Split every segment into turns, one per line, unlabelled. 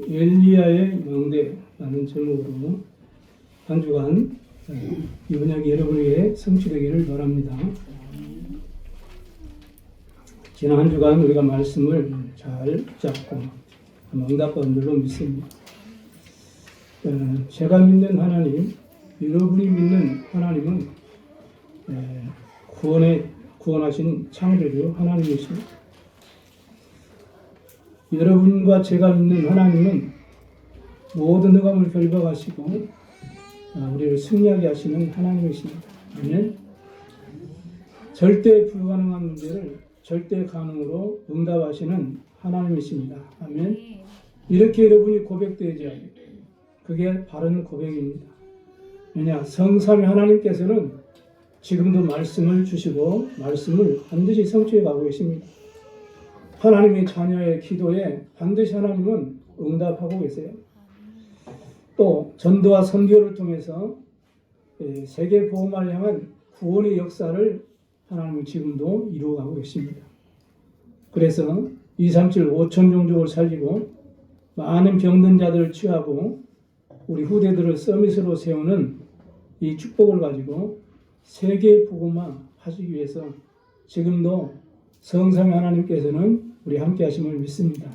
엘리야의 망대라는 제목으로 한 주간 이 언약이 여러분에게 성취되기를 바랍니다. 지난 한 주간 우리가 말씀을 잘 잡고 응답받은 줄로 믿습니다. 제가 믿는 하나님, 여러분이 믿는 하나님은 구원하신 창조주 하나님이십니다. 여러분과 제가 믿는 하나님은 모든 흑암을 결박하시고 우리를 승리하게 하시는 하나님이십니다. 아멘. 절대 불가능한 문제를 절대 가능으로 응답하시는 하나님이십니다. 아멘. 이렇게 여러분이 고백되어야 합니다. 그게 바른 고백입니다. 왜냐? 성삼위 하나님께서는 지금도 말씀을 주시고 말씀을 반드시 성취해 가고 계십니다. 하나님의 자녀의 기도에 반드시 하나님은 응답하고 계세요. 또 전도와 선교를 통해서 세계 복음화를 향한 구원의 역사를 하나님은 지금도 이루어가고 계십니다. 그래서 237 5천 종족을 살리고 많은 병든 자들을 취하고 우리 후대들을 서밋으로 세우는 이 축복을 가지고 세계 복음화 하시기 위해서 지금도 성삼위 하나님께서는 우리 함께 하심을 믿습니다.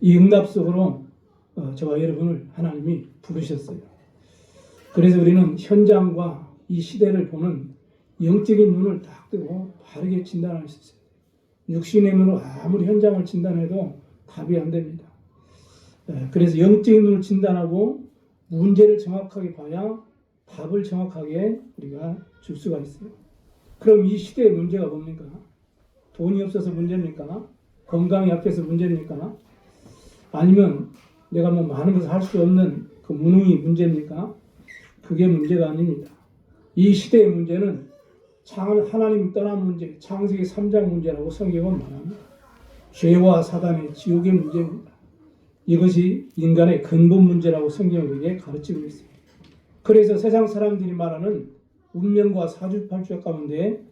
이 응답 속으로 저와 여러분을 하나님이 부르셨어요. 그래서 우리는 현장과 이 시대를 보는 영적인 눈을 딱 뜨고 바르게 진단할 수 있어요. 육신의 눈으로 아무리 현장을 진단해도 답이 안 됩니다. 그래서 영적인 눈을 진단하고 문제를 정확하게 봐야 답을 정확하게 우리가 줄 수가 있어요. 그럼 이 시대의 문제가 뭡니까? 돈이 없어서 문제입니까? 건강이 약해서 문제입니까? 아니면 내가 많은 것을 할 수 없는 그 무능이 문제입니까? 그게 문제가 아닙니다. 이 시대의 문제는 하나님 떠난 문제, 창세기 3장 문제라고 성경은 말합니다. 죄와 사단의 지옥의 문제입니다. 이것이 인간의 근본 문제라고 성경이 우리에게 가르치고 있습니다. 그래서 세상 사람들이 말하는 운명과 사주팔자 가운데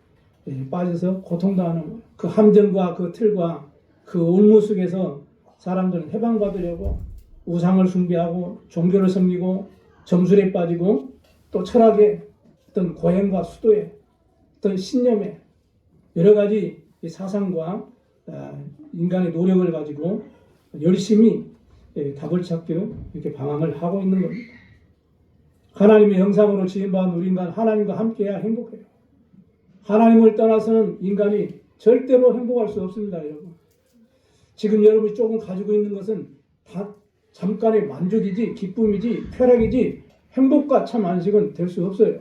빠져서 고통당하는 그 함정과 그 틀과 그 올무 속에서 사람들은 해방받으려고 우상을 숭배하고 종교를 섬기고 점술에 빠지고 또 철학의 어떤 고행과 수도에 어떤 신념에 여러 가지 사상과 인간의 노력을 가지고 열심히 답을 찾기 이렇게 방황을 하고 있는 겁니다. 하나님의 형상으로 지음받은 우리 인간 하나님과 함께해야 행복해요. 하나님을 떠나서는 인간이 절대로 행복할 수 없습니다, 여러분. 지금 여러분이 조금 가지고 있는 것은 다 잠깐의 만족이지, 기쁨이지, 쾌락이지, 행복과 참 안식은 될 수 없어요.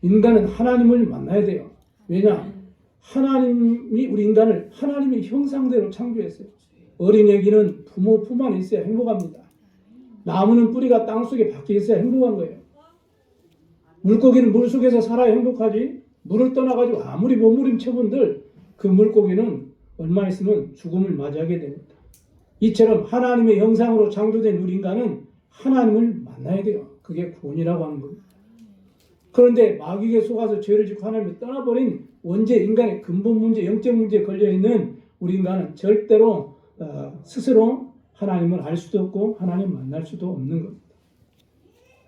인간은 하나님을 만나야 돼요. 왜냐? 하나님이 우리 인간을 하나님의 형상대로 창조했어요. 어린애기는 부모 품 안에 있어야 행복합니다. 나무는 뿌리가 땅속에 박혀 있어야 행복한 거예요. 물고기는 물속에서 살아야 행복하지. 물을 떠나가지고 아무리 몸부림쳐본들 그 물고기는 얼마 있으면 죽음을 맞이하게 됩니다. 이처럼 하나님의 형상으로 창조된 우리 인간은 하나님을 만나야 돼요. 그게 구원이라고 하는 겁니다. 그런데 마귀에게 속아서 죄를 짓고 하나님을 떠나버린 원죄 인간의 근본 문제, 영적 문제에 걸려있는 우리 인간은 절대로 스스로 하나님을 알 수도 없고 하나님 만날 수도 없는 겁니다.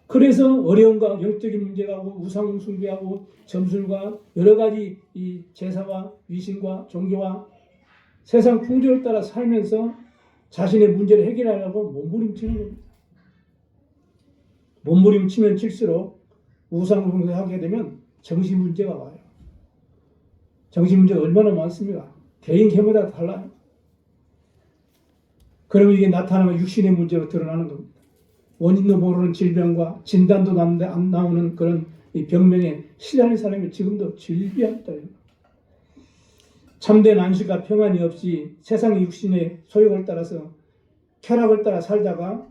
그래서 어려움과 영적인 문제가 오고 우상 숭배하고 점술과 여러 가지 이 제사와 위신과 종교와 세상 풍조를 따라 살면서 자신의 문제를 해결하려고 몸부림치는 겁니다. 몸부림치면 칠수록 우상 숭배하게 되면 정신 문제가 와요. 정신 문제가 얼마나 많습니까? 개인 개마다 달라요. 그러면 이게 나타나면 육신의 문제로 드러나는 겁니다. 원인도 모르는 질병과 진단도 안 나오는 그런 이 병명에 시달린 사람이 지금도 즐비합니다. 참된 안식과 평안이 없이 세상의 육신의 소욕을 따라서 쾌락을 따라 살다가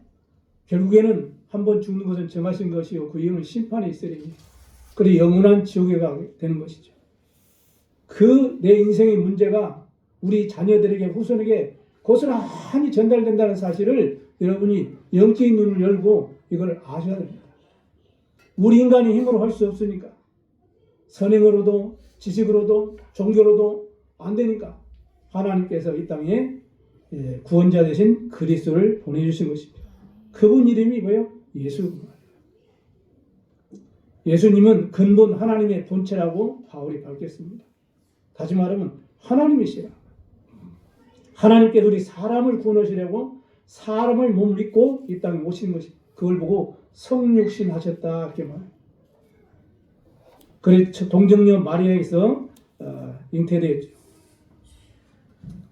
결국에는 한번 죽는 것은 정하신 것이요 그 이후는 심판에 있으리니 그래 영원한 지옥에 가게 되는 것이죠. 그 내 인생의 문제가 우리 자녀들에게 후손에게 고스란히 전달된다는 사실을 여러분이 영적인 눈을 열고 이걸 아셔야 됩니다. 우리 인간이 힘으로 할 수 없으니까 선행으로도 지식으로도 종교로도 안 되니까 하나님께서 이 땅에 구원자 되신 그리스도를 보내주신 것입니다. 그분 이름이 뭐예요? 예수. 예수님은 근본 하나님의 본체라고 바울이 밝혔습니다. 다시 말하면 하나님이시라. 하나님께서 우리 사람을 구원하시려고 사람을 몸 입고 이 땅에 오신 것입니다. 그걸 보고 성육신 하셨다 이렇게 말해요. 그래서 동정녀 마리아에서 잉태되었죠.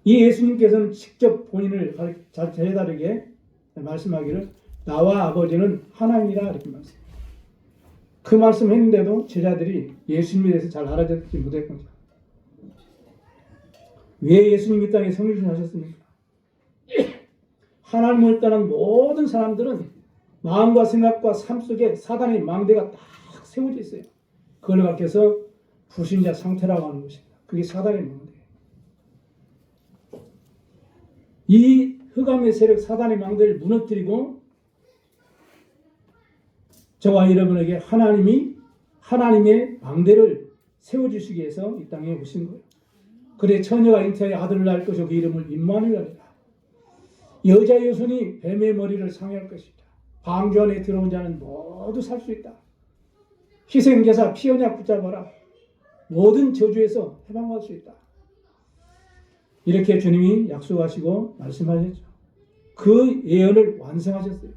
이 예수님께서는 직접 본인을 제자들에게 말씀하기를 나와 아버지는 하나님이라 이렇게 말씀합니다. 그 말씀했는데도 제자들이 예수님에 대해서 잘 알아듣지 못했거든요. 왜 예수님이 이 땅에 성육신 하셨습니까? 하나님을 떠난 모든 사람들은 마음과 생각과 삶 속에 사단의 망대가 딱 세워져 있어요. 그걸 밖에서 불신자 상태라고 하는 것입니다. 그게 사단의 망대예요. 이 흑암의 세력 사단의 망대를 무너뜨리고 저와 여러분에게 하나님의 망대를 세워주시기 위해서 이 땅에 오신 거예요. 그래 처녀가 잉태하여 아들을 낳을 것이고 그 이름을 임마누엘이라. 여자 여손이 뱀의 머리를 상할 것이다. 방주 안에 들어온 자는 모두 살 수 있다. 희생제사 피 언약 붙잡아라. 모든 저주에서 해방받을 수 있다. 이렇게 주님이 약속하시고 말씀하셨죠. 그 예언을 완성하셨어요.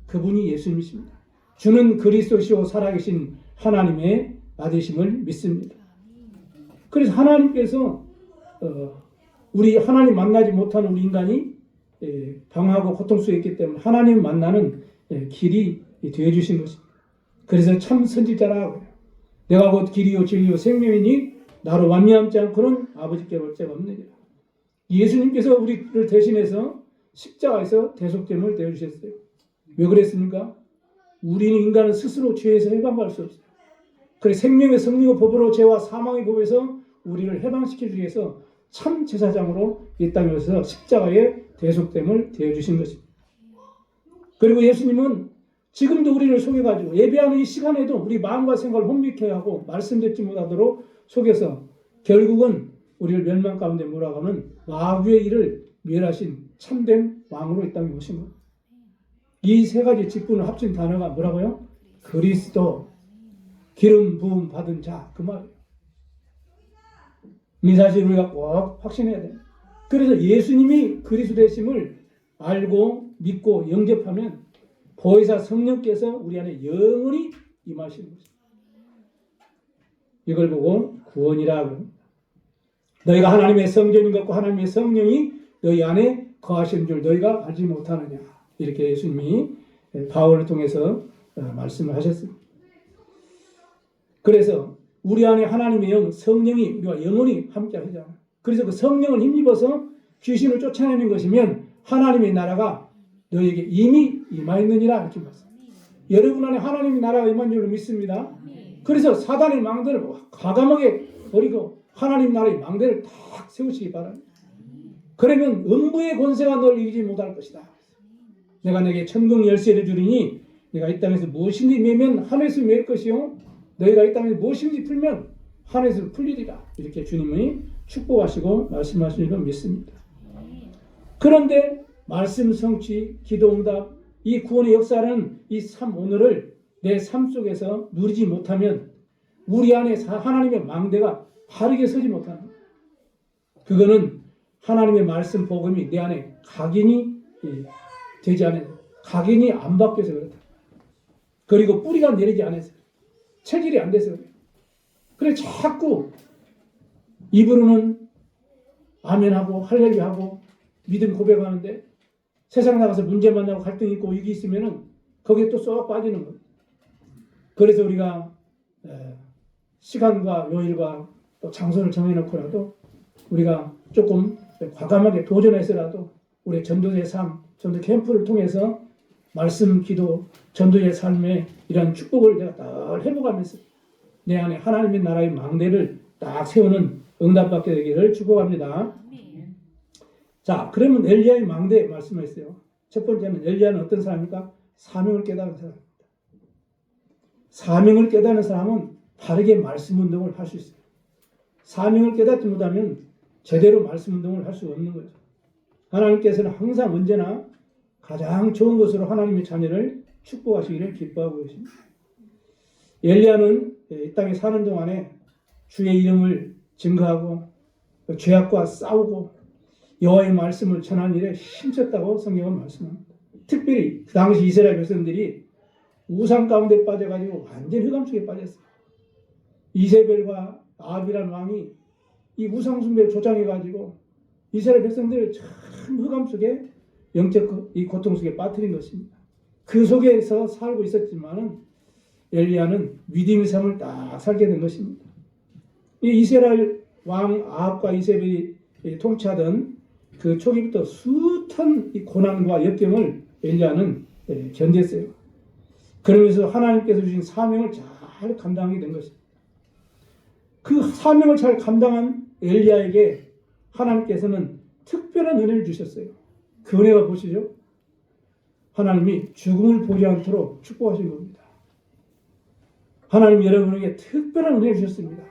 그분이 예수님이십니다. 주는 그리스도시요 살아계신 하나님의 아들이심을 믿습니다. 그래서 하나님께서 우리 하나님 만나지 못하는 우리 인간이 방황하고 고통 속에 있기 때문에 하나님 만나는 길이 되어주신 것입니다. 그래서 참 선지자라고 해요. 내가 곧 길이요 진리요 생명이니 나로 완미함지 않고는 아버지께 올 자가 없느니라. 예수님께서 우리를 대신해서 십자가에서 대속됨을 내어주셨어요. 왜 그랬습니까? 우리는 인간은 스스로 죄에서 해방할 수 없어요. 그래 생명의 성령의 법으로 죄와 사망의 법에서 우리를 해방시키기 위해서 참 제사장으로 이 땅에 오셔서 십자가의 대속됨을 되어주신 것입니다. 그리고 예수님은 지금도 우리를 속여가지고 예배하는 이 시간에도 우리 마음과 생각을 혼미케 하고 말씀 듣지 못하도록 속여서 결국은 우리를 멸망 가운데 몰아가는 마귀의 일을 멸하신 참된 왕으로 이 땅에 오신 겁니다. 이 세 가지 직분을 합친 단어가 뭐라고요? 그리스도, 기름 부음 받은 자, 그 말이에요. 이 사실을 우리가 꼭 확신해야 돼요. 그래서 예수님이 그리스도 되심을 알고 믿고 영접하면 보혜사 성령께서 우리 안에 영원히 임하시는 것입니다. 이걸 보고 구원이라고 합니다. 너희가 하나님의 성전인 것과 하나님의 성령이 너희 안에 거하시는 줄 너희가 알지 못하느냐. 이렇게 예수님이 바울을 통해서 말씀을 하셨습니다. 그래서 우리 안에 하나님의 영, 성령이 우리와 영원히 함께 하잖아요. 그래서 그 성령을 힘입어서 귀신을 쫓아내는 것이면 하나님의 나라가 너에게 이미 임하였느니라 이렇게 말씀합니다. 여러분 안에 하나님의 나라가 임한 줄로 믿습니다. 그래서 사단의 망대를 과감하게 버리고 하나님 나라의 망대를 딱 세우시기 바랍니다. 그러면 음부의 권세가 널 이기지 못할 것이다. 내가 내게 천국 열쇠를 주리니 내가 이 땅에서 무엇인지 매면 하늘에서 맬 것이요 너희가 이 땅에서 무엇인지 풀면 하늘에서 풀리리라. 이렇게 주님이 축복하시고 말씀하시는 걸 믿습니다. 그런데 말씀 성취, 기도 응답, 이 구원의 역사는 이 삶 오늘을 내 삶 속에서 누리지 못하면 우리 안에 하나님의 망대가 바르게 서지 못하는 거예요. 그거는 하나님의 말씀 복음이 내 안에 각인이 되지 않아서 각인이 안 바뀌어서 그렇다. 그리고 뿌리가 내리지 않아서 체질이 안 돼서 그래요. 그래 자꾸 입으로는 아멘하고 할렐루야하고 믿음 고백하는데 세상 나가서 문제 만나고 갈등 있고 이게 있으면은 거기에 또 쏙 빠지는 거예요. 그래서 우리가 시간과 요일과 또 장소를 정해놓고라도 우리가 조금 과감하게 도전해서라도 우리 전도의 삶, 전도 캠프를 통해서 말씀, 기도, 전도의 삶에 이런 축복을 내가 딱 회복하면서 내 안에 하나님의 나라의 망대를 딱 세우는 응답받게 되기를 축복합니다. 자, 그러면 엘리야의 망대 말씀했어요. 첫 번째는 엘리야는 어떤 사람입니까? 사명을 깨달은 사람입니다. 사명을 깨달은 사람은 바르게 말씀 운동을 할 수 있어요. 사명을 깨닫지 못하면 제대로 말씀 운동을 할 수 없는 거죠. 하나님께서는 항상 언제나 가장 좋은 것으로 하나님의 자녀를 축복하시기를 기뻐하고 계십니다. 엘리야는 이 땅에 사는 동안에 주의 이름을 증거하고 죄악과 싸우고 여호와의 말씀을 전하는 일에 힘썼다고 성경은 말씀합니다. 특별히 그 당시 이스라엘 백성들이 우상 가운데 빠져가지고 완전 흑암 속에 빠졌어요. 이세벨과 아합이라는 왕이 이 우상 숭배를 조장해가지고 이스라엘 백성들을 참 흑암 속에 영적 이 고통 속에 빠뜨린 것입니다. 그 속에서 살고 있었지만은 엘리야는 믿음의 삶을 딱 살게 된 것입니다. 이 이스라엘 왕 아합과 이세벨이 통치하던 그 초기부터 숱한 이 고난과 역경을 엘리야는 견뎠어요. 그러면서 하나님께서 주신 사명을 잘 감당하게 된 것입니다. 그 사명을 잘 감당한 엘리야에게 하나님께서는 특별한 은혜를 주셨어요. 그 은혜가 보시죠. 하나님이 죽음을 보지 않도록 축복하신 겁니다. 하나님 여러분에게 특별한 은혜를 주셨습니다.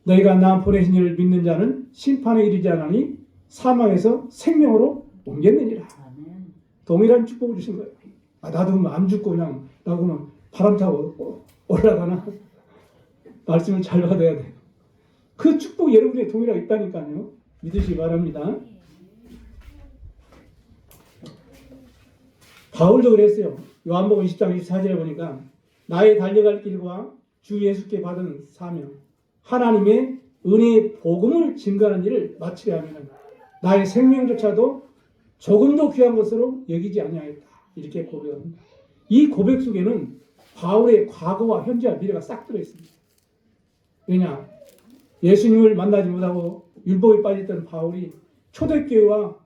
너희가 나 보내신 이를 믿는 자는 심판에 이르지 않으니 사망에서 생명으로 옮겼느니라. 동일한 축복을 주신 거예요. 나도 안 죽고 그냥 나도 그냥 바람 타고 올라가나? 말씀을 잘 받아야 돼요. 그 축복 여러분의 동일하게 있다니까요. 믿으시기 바랍니다. 바울도 그랬어요. 요한복음 20장 24절에 보니까 나의 달려갈 길과 주 예수께 받은 사명, 하나님의 은혜의 복음을 증거하는 일을 마치려 하면 나의 생명조차도 조금도 귀한 것으로 여기지 아니하였다. 이렇게 고백합니다. 이 고백 속에는 바울의 과거와 현재와 미래가 싹 들어있습니다. 왜냐? 예수님을 만나지 못하고 율법에 빠졌던 바울이 초대교회와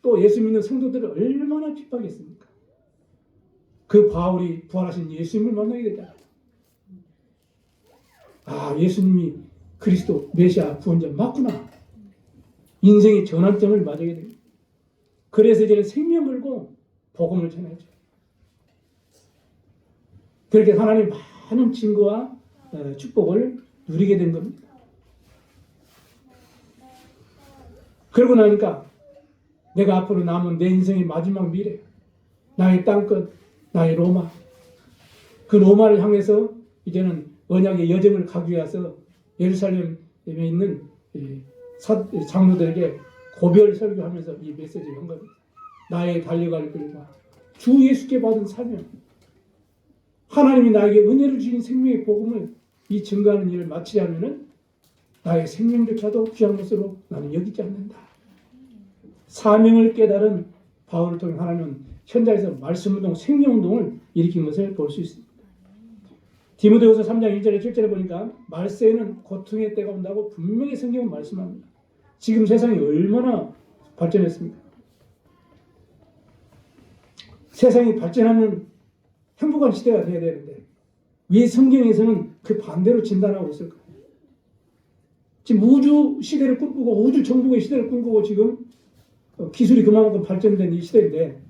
또 예수 믿는 성도들을 얼마나 핍박했습니까? 그 바울이 부활하신 예수님을 만나게 되잖아요. 아, 예수님이 그리스도 메시아 구원자 맞구나. 인생의 전환점을 맞이하게 됩니다. 그래서 이제는 생명 걸고 복음을 전하죠. 그렇게 하나님 많은 증거와 축복을 누리게 된 겁니다. 그러고 나니까 내가 앞으로 남은 내 인생의 마지막 미래, 나의 땅끝, 나의 로마, 그 로마를 향해서 이제는 언약의 여정을 가기 위해서 예루살렘에 있는 장로들에게 고별 설교하면서 이 메시지를 한 겁니다. 나의 달려갈 길과 주 예수께 받은 사명, 하나님이 나에게 은혜를 주신 생명의 복음을 이 증거하는 일을 마치려 하면은 나의 생명조차도 귀한 것으로 나는 여기지 않는다. 사명을 깨달은 바울을 통해 하나님은 현장에서 말씀운동, 생명운동을 일으킨 것을 볼 수 있습니다. 디모데후서 3장 1절에 7절에 보니까 말세에는 고통의 때가 온다고 분명히 성경은 말씀합니다. 지금 세상이 얼마나 발전했습니까? 세상이 발전하는 행복한 시대가 되어야 되는데 왜 성경에서는 그 반대로 진단하고 있을까요? 지금 우주 시대를 꿈꾸고 우주 정복의 시대를 꿈꾸고 지금 기술이 그만큼 발전된 이 시대인데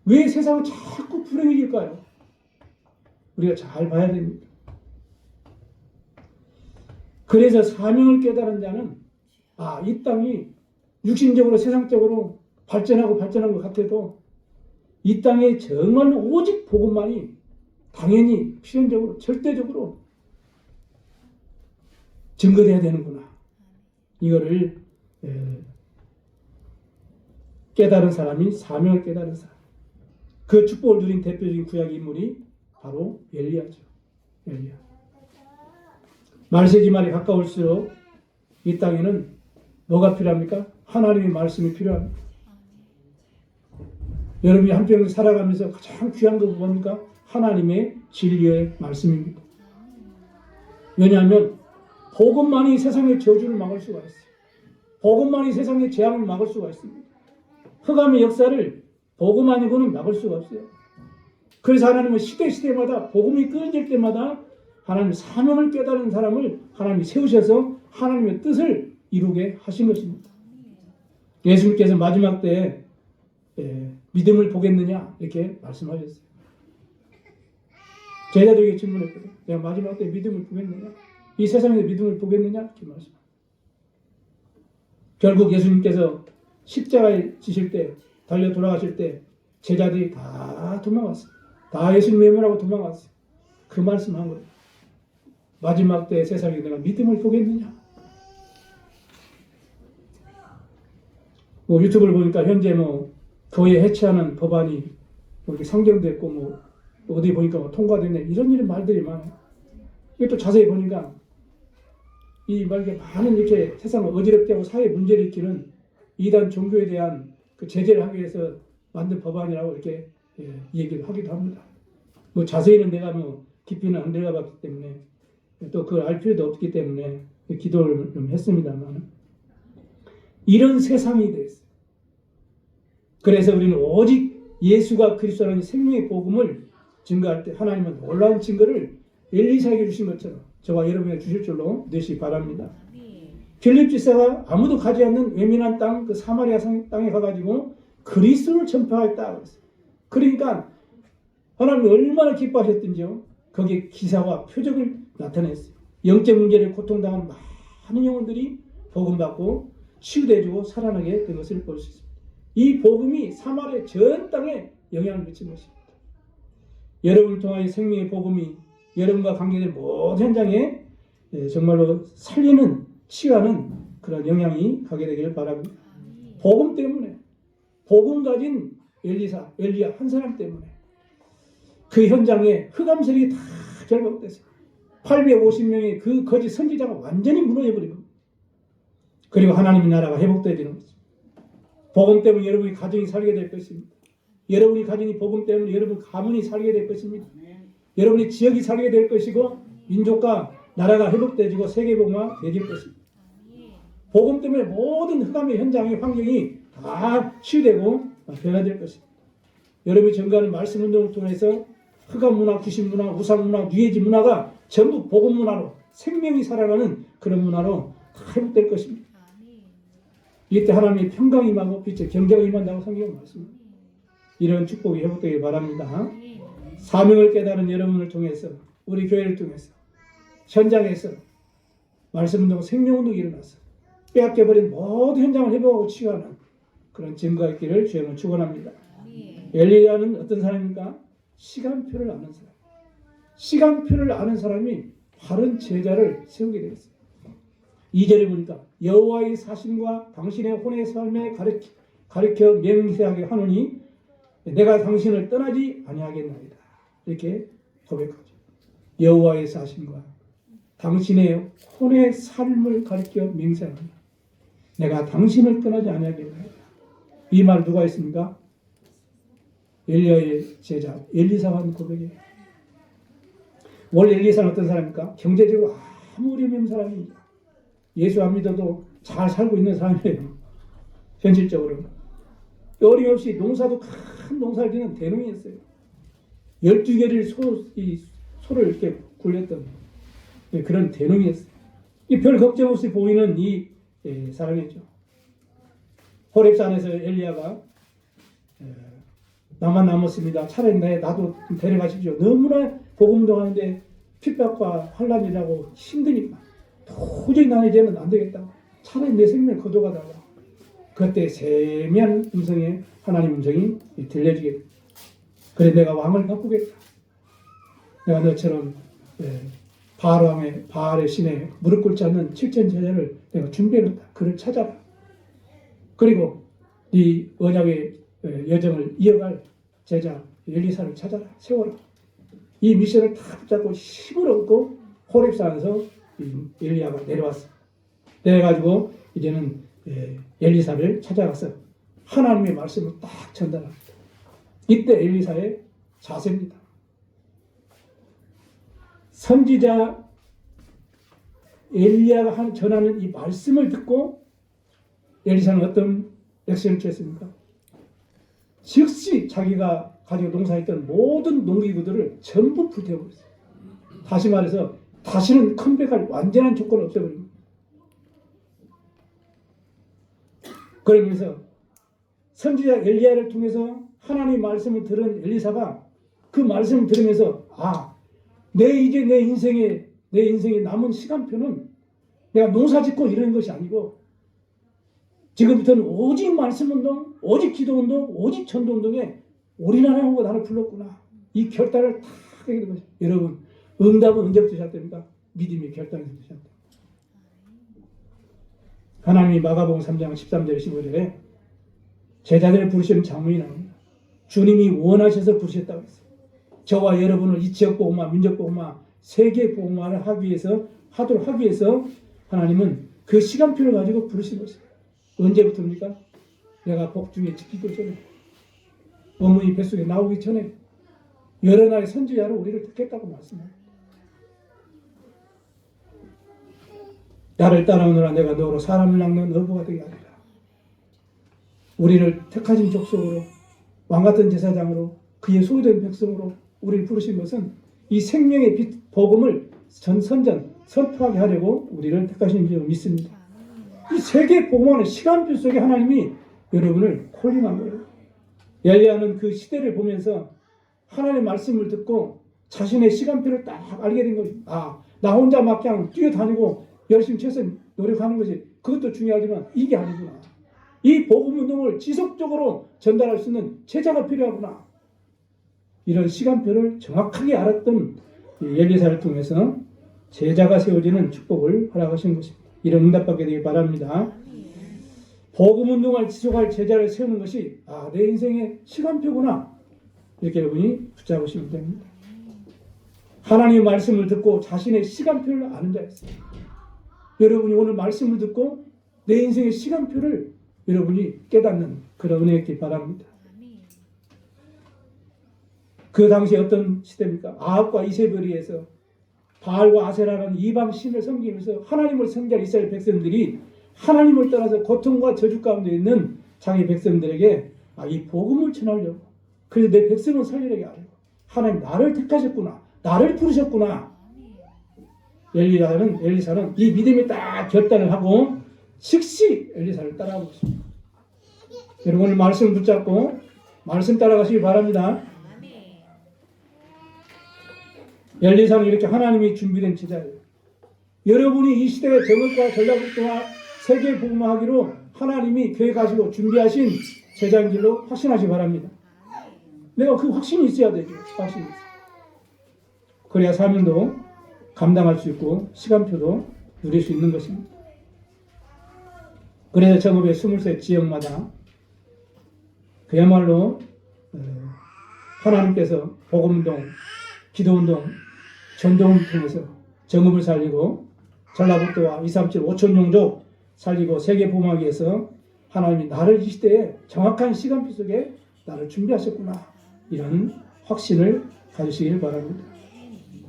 왜 세상은 자꾸 불행해질까요? 우리가 잘 봐야 됩니다. 그래서 사명을 깨달은 자는 이 땅이 육신적으로 세상적으로 발전하고 발전한 것 같아도 이 땅에 정말로 오직 복음만이 당연히 필연적으로 절대적으로 증거돼야 되는구나. 이거를 깨달은 사람이 사명을 깨달은 사람. 그 축복을 누린 대표적인 구약 인물이 바로 엘리야죠. 엘리야. 말세기 말이 가까울수록 이 땅에는 뭐가 필요합니까? 하나님의 말씀이 필요합니다. 여러분이 한평생 살아가면서 가장 귀한 건 뭡니까? 하나님의 진리의 말씀입니다. 왜냐하면 복음만이 세상의 저주를 막을 수가 있어요. 복음만이 세상의 재앙을 막을 수가 있습니다. 흑암의 역사를 복음 아니고는 막을 수가 없어요. 그래서 하나님은 시대마다 복음이 끊어질 때마다 하나님 사명을 깨달은 사람을 하나님이 세우셔서 하나님의 뜻을 이루게 하신 것입니다. 예수님께서 마지막 때에 믿음을 보겠느냐 이렇게 말씀하셨어요. 제자들에게 질문했거든요. 내가 마지막 때 믿음을 보겠느냐? 이 세상에서 믿음을 보겠느냐? 이렇게 말씀합니다. 결국 예수님께서 십자가에 지실 때, 달려 돌아가실 때 제자들이 다 도망갔어요. 다 예수님 외면하고 도망갔어요. 그 말씀한 거예요. 마지막 때 세상에 내가 믿음을 보겠느냐? 뭐 유튜브를 보니까 현재 뭐 교회 해체하는 법안이 뭐 이렇게 상정됐고 뭐 어디 보니까 뭐 통과됐네 이런 말들이 많아요. 이게 또 자세히 보니까 이 말게 많은 이렇게 세상을 어지럽게 하고 사회 문제를 일으키는 이단 종교에 대한 그 제재를 하기 위해서 만든 법안이라고 이렇게 얘기를 하기도 합니다. 뭐 자세히는 내가 뭐 깊이는 안 들어가봤기 때문에 또 그걸 알 필요도 없기 때문에 기도를 좀 했습니다만 이런 세상이 됐어요. 그래서 우리는 오직 예수가 그리스도라는 생명의 복음을 증거할 때 하나님은 놀라운 증거를 엘리사에게 주신 것처럼 저와 여러분에게 주실 줄로 믿으시기 바랍니다. 빌립 지사가 아무도 가지 않는 외면한 땅, 그 사마리아 땅에 가가지고 그리스도를 전파했다. 그러니까 하나님이 얼마나 기뻐하셨든지요. 거기에 기사와 표적을 나타냈어요. 영적 문제를 고통당한 많은 영혼들이 복음받고 치유되어주고 살아나게 된 것을 볼 수 있습니다. 이 복음이 사마리아 전 땅에 영향을 미친 것입니다. 여러분을 통하여 생명의 복음이 여러분과 관계된 모든 현장에 정말로 살리는 치유하는 그런 영향이 가게 되기를 바랍니다. 복음 때문에 복음 가진 엘리야 한 사람 때문에 그 현장에 흑암 세력이 다 결박됐어요. 850명의 그 거짓 선지자가 완전히 무너져버리고 그리고 하나님의 나라가 회복되어지는 거죠. 복음 때문에 여러분이 가정이 살게 될 것입니다. 여러분이 가진 이 복음 때문에 여러분 가문이 살게 될 것입니다. 여러분의 지역이 살게 될 것이고 민족과 나라가 회복되어지고 세계복음화 되질 것입니다. 복음 때문에 모든 흑암의 현장의 환경이 다 치유되고 변화될 것입니다. 여러분이 전가하는 말씀 운동을 통해서 흑암 문화, 귀신 문화, 우상 문화, 뉴에이지 문화가 전부 복음 문화로 생명이 살아나는 그런 문화로 다 회복될 것입니다. 이때 하나님의 평강이 임하고 빛의 경제가 임한다고 성경은 말씀합니다. 이런 축복이 회복되길 바랍니다. 사명을 깨달은 여러분을 통해서 우리 교회를 통해서 현장에서 말씀운동, 생명운동이 일어나서 빼앗겨버린 모든 현장을 회복하고 치유하는 그런 증거가 있기를 주님은 축원합니다. 엘리야는 어떤 사람입니까? 시간표를 아는 사람. 시간표를 아는 사람이 바른 제자를 세우게 되었어요. 2절에 보니까 여호와의 사심과 당신의 혼의 삶에 가르쳐 맹세하게 하노니 내가 당신을 떠나지 아니하겠나이다. 이렇게 고백하죠. 여호와의 사심과 당신의 혼의 삶을 가르쳐 맹세하노니 내가 당신을 떠나지 아니하겠나이다. 이 말 누가 했습니까? 엘리야의 제자 엘리사가 한 고백이에요. 원래 엘리사는 어떤 사람입니까? 경제적으로 아무 어려움이 없는 사람입니다. 예수 안 믿어도 잘 살고 있는 사람이에요. 현실적으로. 어림없이 농사도 큰 농사를 짓는 대농이었어요. 12개를 소를 이렇게 굴렸던 그런 대농이었어요. 별 걱정 없이 보이는 이 사람이죠. 호렙산에서 엘리야가 나만 남았습니다. 차라리 나도 데려가십시오. 너무나 복음운동하는데 핍박과 환란이라고 힘드니까 도저히 나는 이제는 안 되겠다. 차라리 내 생명을 거둬가달라. 그때 세미한 음성에 하나님 음성이 들려지게 됩니다. 그래 내가 왕을 바꾸겠다. 내가 너처럼 바알의 신에 무릎 꿇지 않는 7천 제자를 내가 준비해놓다. 그를 찾아라. 그리고 네 언약의 여정을 이어갈 제자 엘리사를 찾아라. 세워라. 이 미션을 다 붙잡고 힘을 얻고 호렙산에서 엘리야가 내려왔어. 내려가지고 이제는 엘리사를 찾아가서 하나님의 말씀을 딱 전달합니다. 이때 엘리사의 자세입니다. 선지자 엘리야가 전하는 이 말씀을 듣고 엘리사는 어떤 액션을 취했습니까? 즉시 자기가 가지고 농사했던 모든 농기구들을 전부 불태워버렸어요. 다시 말해서 다시는 컴백할 완전한 조건을 없애버립니다. 그러면서 선지자 엘리야를 통해서 하나님의 말씀을 들은 엘리사가 그 말씀을 들으면서 이제 내 인생의 남은 시간표는 내가 농사 짓고 이러는 것이 아니고 지금부터는 오직 말씀운동, 오직 기도운동, 오직 전도운동에 올인하라고 나를 불렀구나. 이 결단을 탁 하게 된 거죠. 여러분, 응답은 언제부터 시작됩니까? 믿음의 결단에서 시작됩니다. 하나님이 마가복음 3장 13절 15절에 제자들을 부르시는 장면이 나옵니다. 주님이 원하셔서 부르셨다고 했어요. 저와 여러분을 이 지역 복음화, 민족 복음화, 세계 복음화를 하도록 하기 위해서 하나님은 그 시간표를 가지고 부르신 것입니다. 언제부터입니까? 내가 복중에 지키기 전에, 어머니 뱃속에 나오기 전에 여러 나라의 선지자로 우리를 택했다고 말씀합니다. 나를 따라오느라 내가 너로 사람을 낚는 어부가 되게 하리라. 우리를 택하신 족속으로, 왕같은 제사장으로, 그의 소유된 백성으로 우리를 부르신 것은 이 생명의 빛 복음을 선포하게 하려고 우리를 택하신 줄 믿습니다. 이 세계 복음화는 시간표 속에 하나님이 여러분을 콜링한 거예요. 엘리야는 그 시대를 보면서 하나님의 말씀을 듣고 자신의 시간표를 딱 알게 된 거예요. 아, 나 혼자 막 그냥 뛰어다니고 열심히 최선 노력하는 것이 그것도 중요하지만 이게 아니구나. 이 복음 운동을 지속적으로 전달할 수 있는 제자가 필요하구나. 이런 시간표를 정확하게 알았던 엘리사를 통해서 제자가 세워지는 축복을 허락하신 것입니다. 이런 응답받게 되길 바랍니다. 복음 운동을 지속할 제자를 세우는 것이 내 인생의 시간표구나. 이렇게 여러분이 붙잡으시면 됩니다. 하나님의 말씀을 듣고 자신의 시간표를 아는 자였어요. 여러분이 오늘 말씀을 듣고 내 인생의 시간표를 여러분이 깨닫는 그런 은혜였길 바랍니다. 그 당시에 어떤 시대입니까? 아합과 이세벨에서 바알과 아세라라는 이방 신을 섬기면서 하나님을 섬기는 이스라엘 백성들이 하나님을 떠나서 고통과 저주 가운데 있는 자기 백성들에게 이 복음을 전하려고, 그래서 내 백성을 살리려고 하려고 하나님 나를 택하셨구나, 나를 부르셨구나. 엘리사는 이 믿음에 딱 결단을 하고 즉시 엘리사를 따라가고 있습니다. 여러분 오늘 말씀 붙잡고 말씀 따라가시기 바랍니다. 엘리사는 이렇게 하나님이 준비된 제자예요. 여러분이 이 시대의 정역과 전략국도와 세계 복음화하기로 하나님이 계획하시고 준비하신 제자인 줄로 확신하시기 바랍니다. 내가 그 확신이 있어야 되죠. 확신이 있어요. 그래야 사명도 감당할 수 있고 시간표도 누릴 수 있는 것입니다. 그래서 전국의 20세 지역마다 그야말로 하나님께서 복음운동, 기도운동, 전도운동을 통해서 정읍을 살리고 전라북도와 237 5천 종족 살리고 세계 복음하기 위해서 하나님이 나를 이 시대에 정확한 시간표 속에 나를 준비하셨구나. 이런 확신을 가지시기를 바랍니다.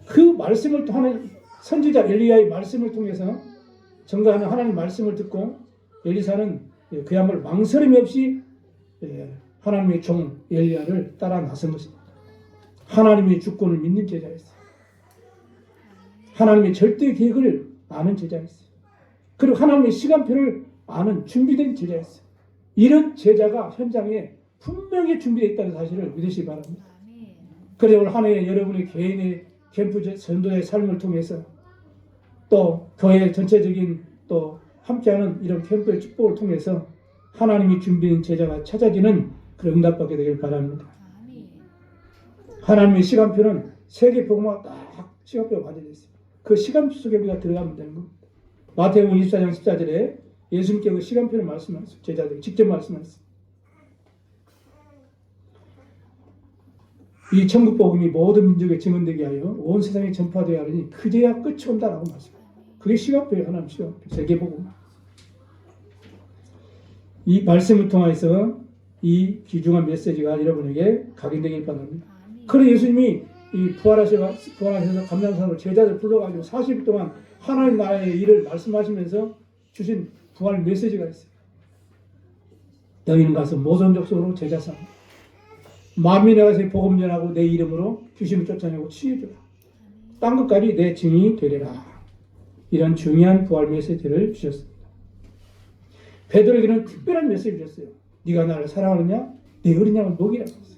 그 말씀을 또 하는 선지자 엘리야의 말씀을 통해서 전가하는 하나님 말씀을 듣고 엘리사는 그야말로 망설임이 없이 하나님의 종 엘리야를 따라 나선 것입니다. 하나님의 주권을 믿는 제자였어요. 하나님의 절대 계획을 아는 제자였어요. 그리고 하나님의 시간표를 아는 준비된 제자였어요. 이런 제자가 현장에 분명히 준비되어 있다는 사실을 믿으시기 바랍니다. 그래 오늘 한 해 여러분의 개인의 캠프 전도의 삶을 통해서 또 교회 전체적인 또 함께하는 이런 캠프의 축복을 통해서 하나님이 준비된 제자가 찾아지는 그런 응답받게 되길 바랍니다. 하나님의 시간표는 세계 복음화가 딱 시간표가 관련되어 있습니다. 그 시간표 속에 우리가 들어가면 되는 겁니다. 마태복음 24장 14절에 예수님께서 그 시간표를 말씀하셨어요. 제자들이 직접 말씀하셨어요. 이 천국 복음이 모든 민족에 증언되게 하여 온 세상에 전파되어야 하니 그제야 끝이 온다라고 말씀합니다. 그게 시간표예요. 하나님 시간표. 세계 복음. 이 말씀을 통해서 이 귀중한 메시지가 여러분에게 각인되길 바랍니다. 그래 예수님이 이 부활하셔서 감람산으로 제자들 불러가지고 40일 동안 하나님 나라의 일을 말씀하시면서 주신 부활 메시지가 있어요. 너희는 가서 모든 족속으로 제자 삼아 만민에 가서 복음 전하고 내 이름으로 귀신을 쫓아내고 치유해주라. 땅 끝까지 내 증인이 되리라. 이런 중요한 부활 메시지를 주셨습니다. 베드로에게는 특별한 메시지를 주셨어요. 네가 나를 사랑하느냐? 내 어린 양을 먹이라고 했어요.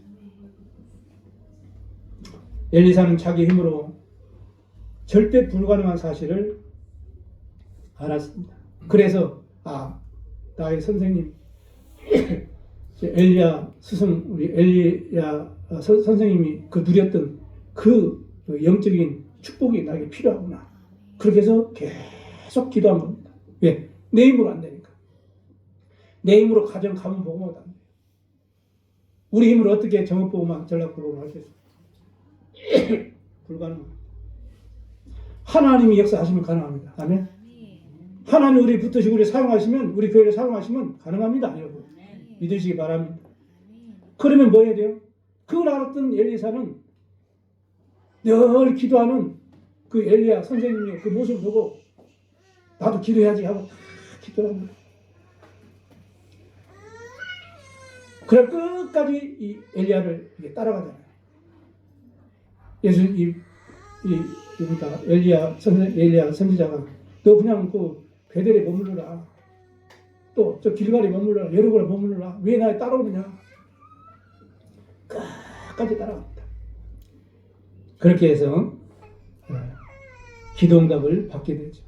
엘리사는 자기 힘으로 절대 불가능한 사실을 알았습니다. 그래서 나의 선생님 엘리야 스승 우리 엘리야 선생님이 그 누렸던 그 영적인 축복이 나에게 필요하구나. 그렇게 해서 계속 기도한 겁니다. 왜? 내 힘으로 안 되니까. 내 힘으로 가정 가문 복음하다 안 돼요. 우리 힘으로 어떻게 정읍복음만 전락복음을 할 수 있어요? 불가능합니다. 하나님이 역사하시면 가능합니다. 아멘. 하나님 우리 붙으시고 우리 사용하시면 우리 교회를 사용하시면 가능합니다. 여러분 믿으시기 바랍니다. 그러면 뭐 해야 돼요? 그걸 알았던 엘리사는 늘 기도하는 그 엘리야 선생님의 그 모습을 보고 나도 기도해야지 하고 기도를 합니다. 그래 끝까지 이 엘리야를 따라가잖아요. 예수 그러니까 엘리야 선지자가 너 그냥 그 베델에 머무르라. 또 저 길갈에 머무르라. 여리고에 머무르라. 왜 나에 따라오느냐. 끝까지 따라갑니다. 그렇게 해서 기도응답을 받게 되죠.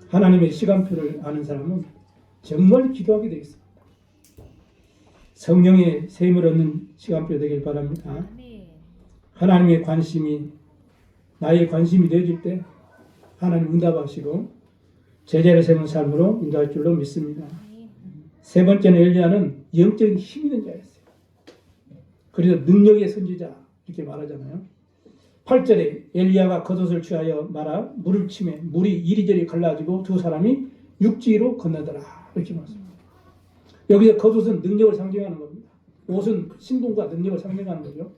하나님의 시간표를 아는 사람은 정말 기도하게 되어 있습니다. 성령의 세임을 얻는 시간표 되길 바랍니다. 하나님의 관심이 나의 관심이 되어질 때 하나님 응답하시고 제자를 세우는 삶으로 인도할 줄로 믿습니다. 세 번째는 엘리야는 영적인 힘 있는 자였어요. 그래서 능력의 선지자 이렇게 말하잖아요. 8절에 엘리야가 겉옷을 취하여 말아 물을 치매 물이 이리저리 갈라지고 두 사람이 육지로 건너더라 이렇게 말합니다. 여기서 겉옷은 능력을 상징하는 겁니다. 옷은 신분과 능력을 상징하는 거죠.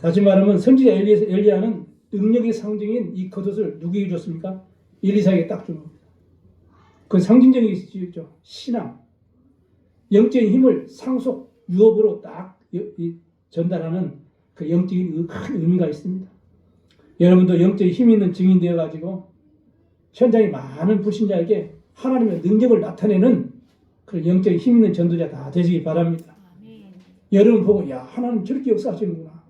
다시 말하면 선지자 엘리야는 능력의 상징인 이 겉옷을 누구에게 줬습니까? 엘리사에게 딱 준 겁니다. 그 상징적인 있죠. 신앙, 영적인 힘을 상속, 유업으로 딱 전달하는 그 영적인 큰 의미가 있습니다. 여러분도 영적인 힘 있는 증인 되어가지고 현장에 많은 불신자에게 하나님의 능력을 나타내는 그런 영적인 힘 있는 전도자 다 되시기 바랍니다. 여러분 보고 야 하나님 저렇게 역사하시는구나.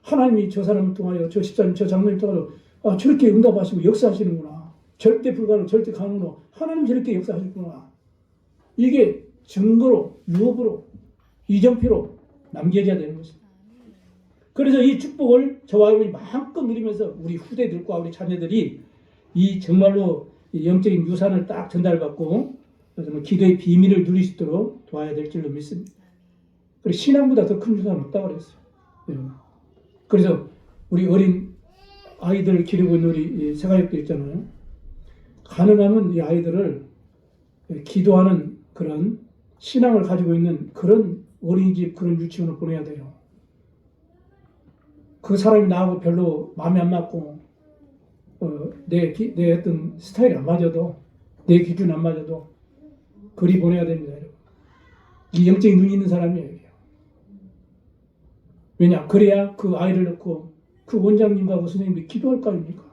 하나님이 저 사람을 통하여 저 집사님 저 장로님 통하여 저렇게 응답하시고 역사하시는구나. 절대 불가능 절대 가능으로 하나님 저렇게 역사하셨구나. 이게 증거로 유업으로 이정표로 남겨져야 되는 것입니다. 그래서 이 축복을 저와 여러분이 마음껏 누리면서 우리 후대들과 우리 자녀들이 이 정말로 영적인 유산을 딱 전달받고 기도의 비밀을 누릴 수 있도록 도와야 될 줄로 믿습니다. 그리고 신앙보다 더 큰 유산은 없다고 그랬어요. 그래서 우리 어린 아이들을 기르고 있는 우리 세가족들 있잖아요. 가능하면 이 아이들을 기도하는 그런 신앙을 가지고 있는 그런 어린이집 그런 유치원을 보내야 돼요. 그 사람이 나하고 별로 마음이 안 맞고 내 어떤 스타일이 안 맞아도 내 기준이 안 맞아도 그리 보내야 됩니다. 여러분. 이 영적인 눈이 있는 사람이에요. 왜냐? 그래야 그 아이를 놓고 그 원장님과 그 선생님이 기도할 거 아닙니까?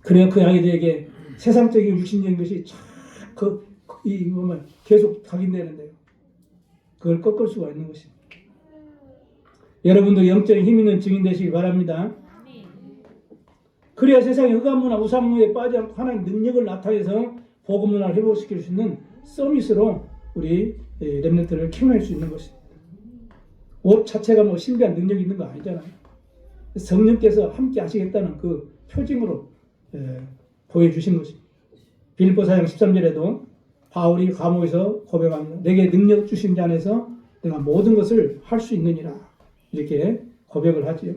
그래야 그 아이들에게 세상적인 육신적인 것이 계속 각인되는데요. 그걸 꺾을 수가 있는 것입니다. 여러분도 영적인 힘 있는 증인 되시기 바랍니다. 그래야 세상의 흑암문화 우상문화에 빠지지 않고 하나님의 능력을 나타내서 복음문화를 회복시킬 수 있는 서밋으로 우리 렘넌트를 키워낼 수 있는 것입니다. 옷 자체가 뭐 신비한 능력이 있는 거 아니잖아요. 성령께서 함께 하시겠다는 그 표징으로 보여주신 것입니다. 빌립보 4장 13절에도 바울이 감옥에서 고백합니다. 내게 능력 주신 자 안에서 내가 모든 것을 할 수 있느니라 이렇게 고백을 하지요.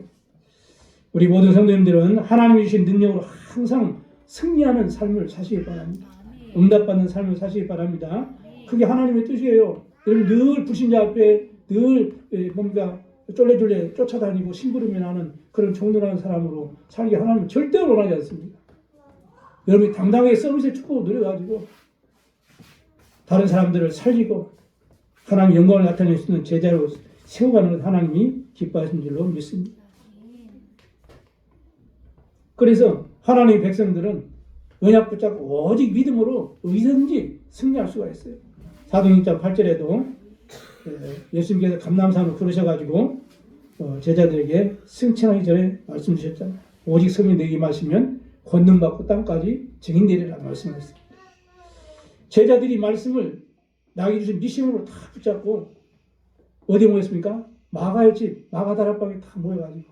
우리 모든 성도님들은 하나님이 주신 능력으로 항상 승리하는 삶을 사시기 바랍니다. 응답받는 삶을 사시기 바랍니다. 그게 하나님의 뜻이에요. 여러분 늘 불신자 앞에 늘 뭔가 쫄래쫄래 쫓아다니고 심부름이 나는 그런 종로라는 사람으로 살기 하나님은 절대 원하지 않습니다. 여러분이 당당하게 서밋의 축복을 누려가지고 다른 사람들을 살리고 하나님 영광을 나타낼 수 있는 제자로 세워가는 것 하나님이 기뻐하신 줄로 믿습니다. 그래서 하나님의 백성들은 언약 붙잡고 오직 믿음으로 어디든지 승리할 수가 있어요. 사도행전 8절에도 예수님께서 감람산으로 부르셔가지고 제자들에게 승천하기 전에 말씀 주셨잖아요. 오직 성령 내게 마시면 권능받고 땅까지 증인되리라 말씀하셨습니다. 제자들이 말씀을 나에게 주신 미션으로 다 붙잡고 어디 모였습니까? 마가의 집, 마가 다락방에 다 모여가지고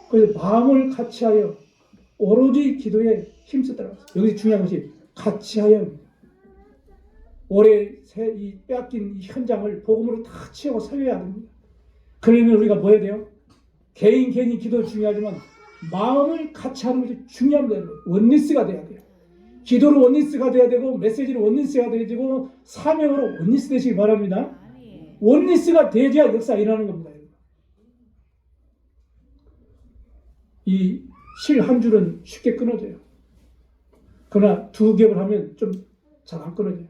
그래서 마음을 같이하여 오로지 기도에 힘쓰더라고요. 여기서 중요한 것이 같이하여 올해 이 빼앗긴 이 현장을 복음으로 다 채워 살려야 됩니다. 그러면 우리가 뭐 해야 돼요? 개인이 기도 중요하지만 마음을 같이 하는 것이 중요합니다. 원리스가 돼야 돼요. 기도로 원리스가 돼야 되고 메시지로 원리스가 돼야 되고 사명으로 원리스 되시기 바랍니다. 원리스가 돼야 역사가 일어나는 겁니다. 이 실 한 줄은 쉽게 끊어져요. 그러나 두 겹을 하면 좀 잘 안 끊어져요.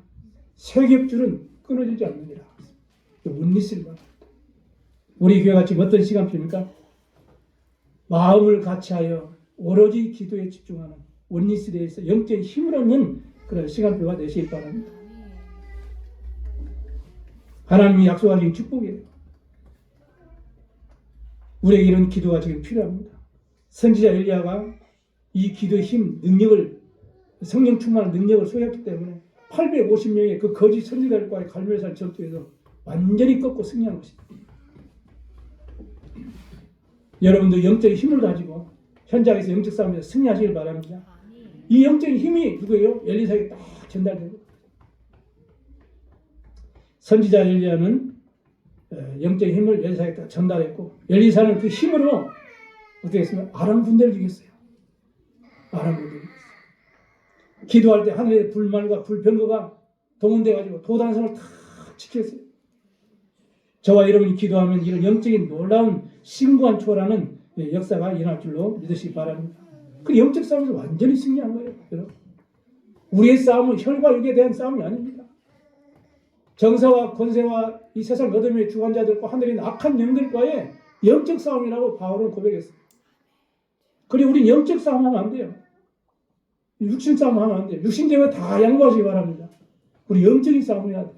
세 겹 줄은 끊어지지 않느니라. 원리스를 바랍니다. 우리 교회가 지금 어떤 시간표입니까? 마음을 같이하여 오로지 기도에 집중하는 원리스에 대해서 영적인 힘을 얻는 그런 시간표가 되시기 바랍니다. 하나님이 약속하신 축복이에요. 우리에게 이런 기도가 지금 필요합니다. 선지자 엘리야가 이 기도의 힘, 능력을 성령 충만한 능력을 소유했기 때문에 850명의 그 거짓 선지자들과의 갈멜산 전투에서 완전히 꺾고 승리한 것입니다. 여러분도 영적인 힘을 가지고 현장에서 영적 싸움에서 승리하시길 바랍니다. 이 영적인 힘이 누구예요? 엘리사에게 딱 전달되고 선지자 엘리야는 영적인 힘을 엘리사에게 딱 전달했고 엘리사는 그 힘으로 어떻게 했으면 아람 군대를 이겼어요. 아람 군대를 이겼어요. 기도할 때 하늘에 불말과 불병거가 동원돼가지고 도단성을 다 지켰어요. 저와 여러분이 기도하면 이런 영적인 놀라운 신구한 초라는 역사가 일어날 줄로 믿으시기 바랍니다. 그 영적 싸움에서 완전히 승리한 거예요. 여러분. 우리의 싸움은 혈과 육에 대한 싸움이 아닙니다. 정사와 권세와 이 세상 어둠의 주관자들과 하늘에 있는 악한 영들과의 영적 싸움이라고 바울은 고백했어요. 그리고 우리는 영적 싸움하면 안 돼요. 육신 싸움하면 안 돼요. 육신 대회 다 양보하시기 바랍니다. 우리 영적인 싸움을 해야 돼요.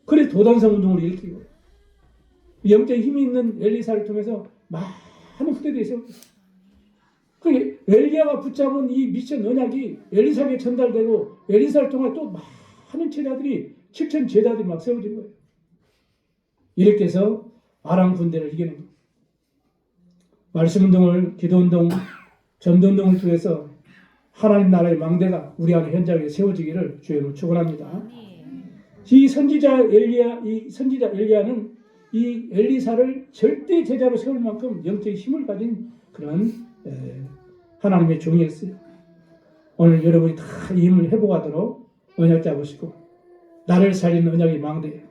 그래서 도단성 운동을 일으키고 영적인 힘이 있는 엘리사를 통해서 많은 후대들이 세웠어요. 그 엘리야가 붙잡은 이 미션 언약이 엘리사에게 전달되고 엘리사를 통해 또 많은 제자들이 7천 제자들이 막 세워진 거예요. 이렇게 해서 아람 군대를 이기는 거예요. 말씀운동을, 기도운동, 전도운동을 통해서 하나님 나라의 망대가 우리 안에 현장에 세워지기를 주님으로 축원합니다. 이 선지자 엘리야는 이 엘리사를 절대 제자로 세울 만큼 영적인 힘을 가진 그런 하나님의 종이었어요. 오늘 여러분이 다 이 힘을 회복하도록 언약 잡으시고 나를 살리는 언약의 망대,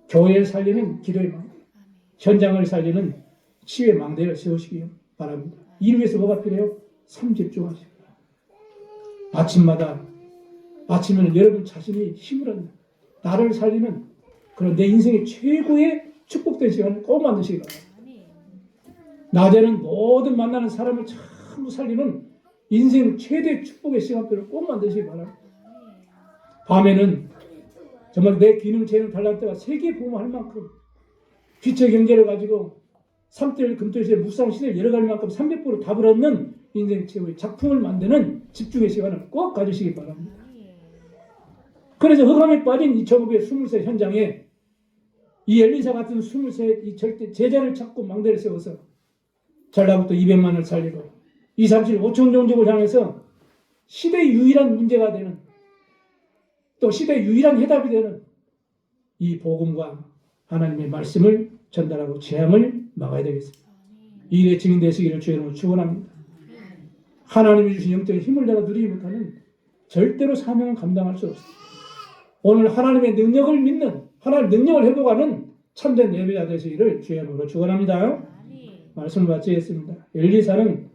교회를 살리는 기도의 망대, 현장을 살리는 치유의 망대를 세우시기 바랍니다. 이를 위해서 뭐가 필요해요? 삼집중하시고 아침에는 여러분 자신이 힘을 얻는 나를 살리는 그런 내 인생의 최고의 축복된 시간을 꼭 만드시기 바랍니다. 낮에는 모든 만나는 사람을 전부 살리는 인생 최대 축복의 시간표를 꼭 만드시기 바랍니다. 밤에는 정말 내 기능, 재능, 달란트가 세계 보험할 만큼 빛의 경제를 가지고 삼들 금토일의 묵상 시대를 열어갈 만큼 300% 답을 얻는 인생 최고의 작품을 만드는 집중의 시간을 꼭 가지시기 바랍니다. 그래서 흑암에 빠진 이 1920세 현장에 이 엘리사 같은 20세 이 절대 제자를 찾고 망대를 세워서 전라북도 200만을 살리고 237 5천 종족을 향해서 시대의 유일한 문제가 되는 또 시대의 유일한 해답이 되는 이 복음과 하나님의 말씀을 전달하고 재앙을 막아야 되겠습니다. 이 일에 증인되시기를 주의 이름으로 축원합니다. 하나님이 주신 영적인 힘을 내가 누리지 못하는 절대로 사명은 감당할 수 없습니다. 오늘 하나님의 능력을 믿는 하나님의 능력을 회복하는 참된 예배자 되시기를 주의 이름으로 축원합니다. 말씀을 마치겠습니다. 엘리사는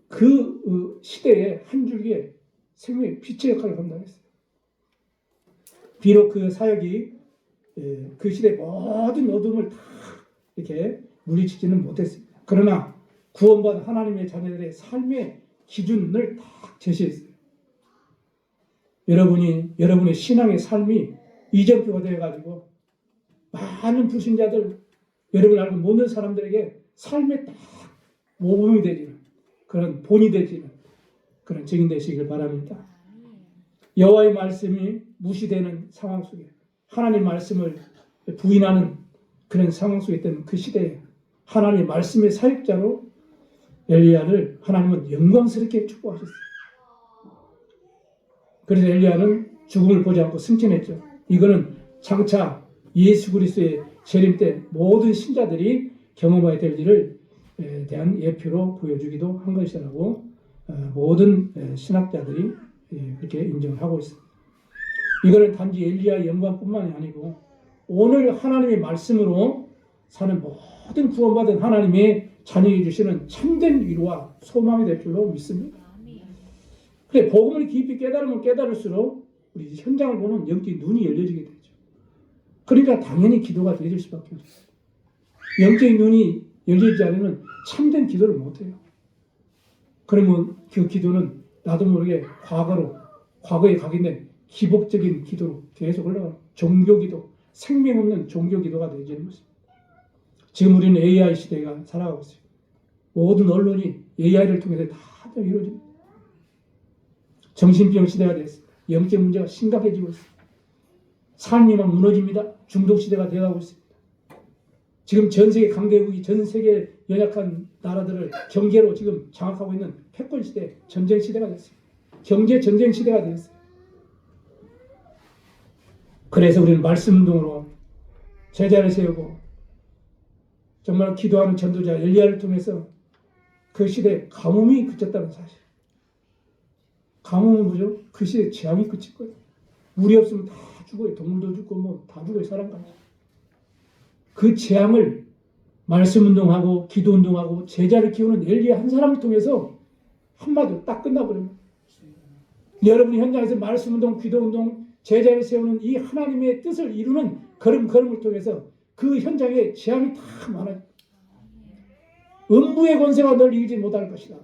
그 시대의 한 줄기의 생명의 빛의 역할을 감당했어요. 비록 그 사역이 그 시대의 모든 어둠을 다 이렇게 물리치지는 못했습니다. 그러나 구원받은 하나님의 자녀들의 삶의 기준을 다 제시했어요. 여러분의 신앙의 삶이 이정표가 되어가지고 많은 불신자들, 여러분 알고 모르는 사람들에게 삶의 딱 모범이 되지는 그런 본이 되지는 그런 증인 되시길 바랍니다. 여호와의 말씀이 무시되는 상황 속에 하나님 말씀을 부인하는 그런 상황 속에 있던 그 시대에 하나님의 말씀의 사역자로 엘리야를 하나님은 영광스럽게 축복하셨어요. 그래서 엘리야는 죽음을 보지 않고 승천했죠. 이거는 장차 예수 그리스도의 재림 때 모든 신자들이 경험하게 될 일을 대한 예표로 보여주기도 한 것이라고 모든 신학자들이 그렇게 인정하고 있습니다. 이거는 단지 엘리야의 영광뿐만이 아니고 오늘 하나님의 말씀으로 사는 모든 구원받은 하나님의 자녀에게 주시는 참된 위로와 소망이 될 줄로 믿습니다. 그래, 복음을 깊이 깨달으면 깨달을수록 우리 현장을 보는 영적인 눈이 열려지게 되죠. 그러니까 당연히 기도가 되어질 수밖에 없어요. 영적인 눈이 열리지 않으면 참된 기도를 못해요. 그러면 그 기도는 나도 모르게 과거에 각인된 기복적인 기도로 계속 올라가는 종교기도, 생명 없는 종교기도가 되어지는 것입니다. 지금 우리는 AI 시대가 살아가고 있어요. 모든 언론이 AI를 통해서 다 이루어집니다. 정신병 시대가 되었습니다. 영적 문제가 심각해지고 있습니다. 삶이 막 무너집니다. 중독 시대가 되어가고 있습니다. 지금 전 세계 강대국이 전 세계 연약한 나라들을 경제로 지금 장악하고 있는 패권 시대, 전쟁 시대가 됐어요. 경제 전쟁 시대가 되었어요. 그래서 우리는 말씀 운동으로 제자를 세우고 정말 기도하는 전도자 엘리야를 통해서 그 시대에 가뭄이 그쳤다는 사실. 가뭄은 뭐죠? 그 시대에 재앙이 그칠 거예요. 물이 없으면 다 죽어요. 동물도 죽고 뭐 다 죽어요. 사람까지. 그 재앙을 말씀 운동하고 기도 운동하고 제자를 키우는 엘리야 한 사람을 통해서 한마디로 딱 끝나버립니다. 여러분이 현장에서 말씀 운동, 기도 운동, 제자를 세우는 이 하나님의 뜻을 이루는 걸음을 통해서 그 현장에 재앙이 다 많아요. 음부의 권세가 널 이기지 못할 것이다.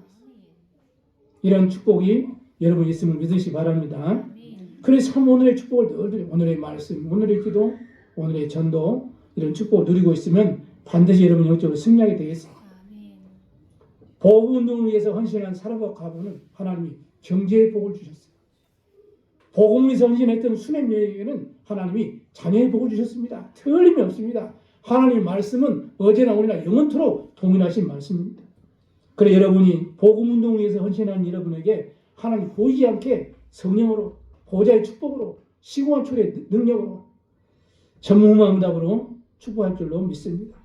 이런 축복이 여러분 있음을 믿으시기 바랍니다. 그래서 오늘의 축복을 늘 드려요. 오늘의 말씀, 오늘의 기도, 오늘의 전도 이런 축복을 누리고 있으면 반드시 여러분 영적으로 승리하게 되겠습니다. 복음 운동을 위해서 헌신한 사람과 가부는 하나님이 경제의 복을 주셨어요. 복음을 위해서 헌신했던 수냄 여인에게는 하나님이 자녀의 복을 주셨습니다. 틀림이 없습니다. 하나님의 말씀은 어제나 오늘이나 영원토록 동일하신 말씀입니다. 그래 여러분이 복음 운동을 위해서 헌신한 여러분에게 하나님 보이지 않게 성령으로 보좌의 축복으로 시공한 초의 능력으로 전무후무한 응답으로 축복할 줄로 믿습니다.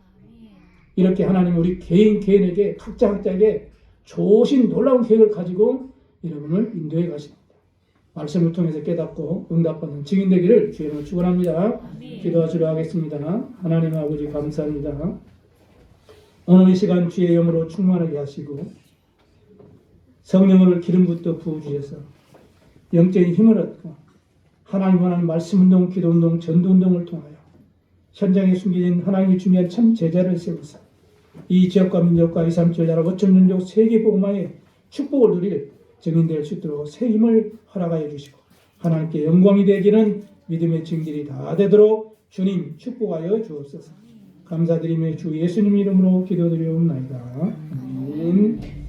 이렇게 하나님 우리 개인에게 각자에게 좋으신 놀라운 계획을 가지고 여러분을 인도해 가십니다. 말씀을 통해서 깨닫고 응답하는 증인 되기를 주님으로 축원합니다. 기도하시려 하겠습니다. 하나님 아버지 감사합니다. 오늘 이 시간 주의 영으로 충만하게 하시고 성령을 기름 붓듯 부어주셔서 영적인 힘을 얻고 하나님 원하는 말씀 운동, 기도 운동, 전도 운동을 통하여 현장에 숨겨진 하나님이 준비한 참 제자를 세우사 이 지역과 민족과 2, 3절 나라 5천 민족 세계 복음화의 축복을 누릴 증인될 수 있도록 새 힘을 허락하여 주시고 하나님께 영광이 되기는 믿음의 증인들이 다 되도록 주님 축복하여 주옵소서. 감사드리며 주 예수님 이름으로 기도드리옵나이다. 아멘.